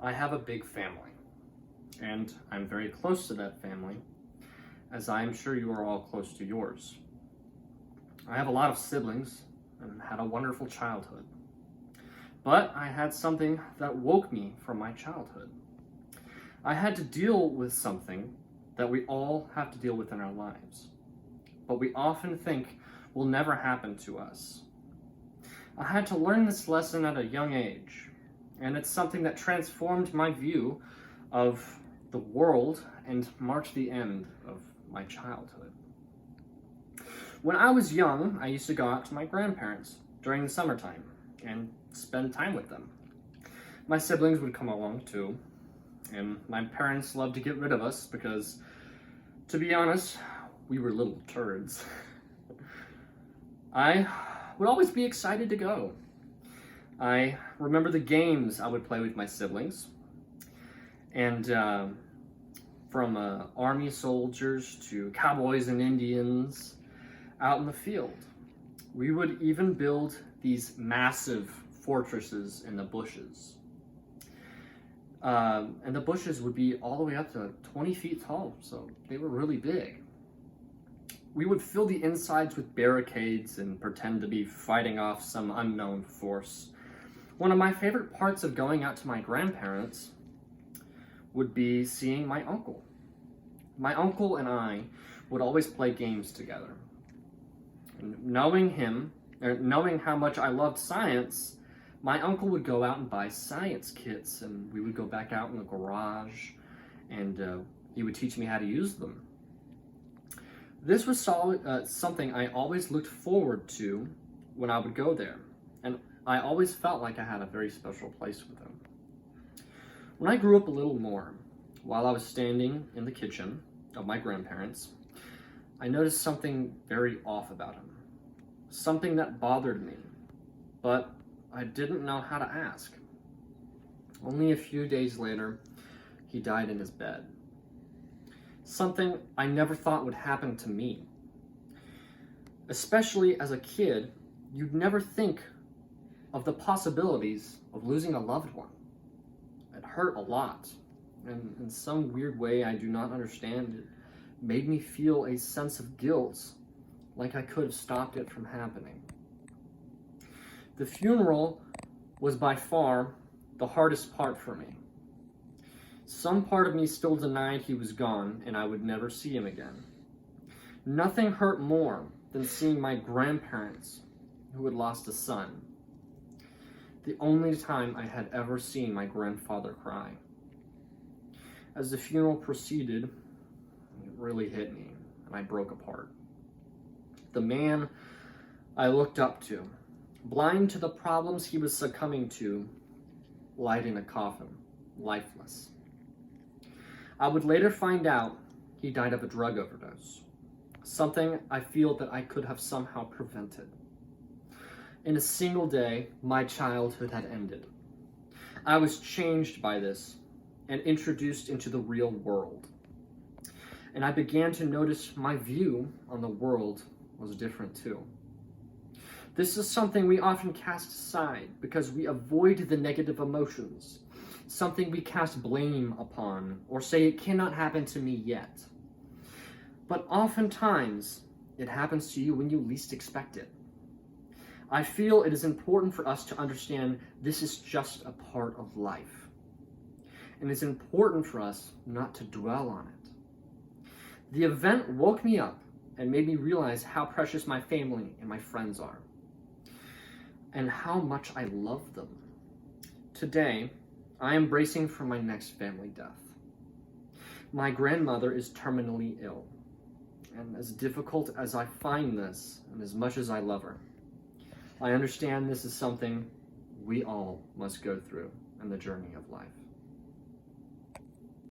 I have a big family, and I'm very close to that family, as I am sure you are all close to yours. I have a lot of siblings and had a wonderful childhood. But I had something that woke me from my childhood. I had to deal with something that we all have to deal with in our lives, but we often think will never happen to us. I had to learn this lesson at a young age, and it's something that transformed my view of the world and marked the end of my childhood. When I was young, I used to go out to my grandparents during the summertime and spend time with them. My siblings would come along too, and my parents loved to get rid of us because, to be honest, we were little turds. I would always be excited to go. I remember the games I would play with my siblings, and from army soldiers to cowboys and Indians out in the field. We would even build these massive fortresses in the bushes. And the bushes would be all the way up to 20 feet tall, so they were really big. We would fill the insides with barricades and pretend to be fighting off some unknown force. One of my favorite parts of going out to my grandparents would be seeing my uncle. My uncle and I would always play games together. And knowing how much I loved science, my uncle would go out and buy science kits, and we would go back out in the garage, and he would teach me how to use them. This was something I always looked forward to when I would go there, and I always felt like I had a very special place with him. When I grew up a little more, while I was standing in the kitchen of my grandparents, I noticed something very off about him, something that bothered me, but I didn't know how to ask. Only a few days later, he died in his bed. Something I never thought would happen to me. Especially as a kid, you'd never think of the possibilities of losing a loved one. It hurt a lot, and in some weird way I do not understand, it made me feel a sense of guilt, like I could have stopped it from happening. The funeral was by far the hardest part for me. Some part of me still denied he was gone and I would never see him again. Nothing hurt more than seeing my grandparents who had lost a son. The only time I had ever seen my grandfather cry. As the funeral proceeded, it really hit me and I broke apart. The man I looked up to, blind to the problems he was succumbing to, lied in a coffin, lifeless. I would later find out he died of a drug overdose, something I feel that I could have somehow prevented. In a single day, my childhood had ended. I was changed by this and introduced into the real world. And I began to notice my view on the world was different too. This is something we often cast aside because we avoid the negative emotions, something we cast blame upon or say it cannot happen to me yet. But oftentimes, it happens to you when you least expect it. I feel it is important for us to understand this is just a part of life. And it's important for us not to dwell on it. The event woke me up and made me realize how precious my family and my friends are, and how much I love them. Today, I am bracing for my next family death. My grandmother is terminally ill, and as difficult as I find this, and as much as I love her, I understand this is something we all must go through in the journey of life.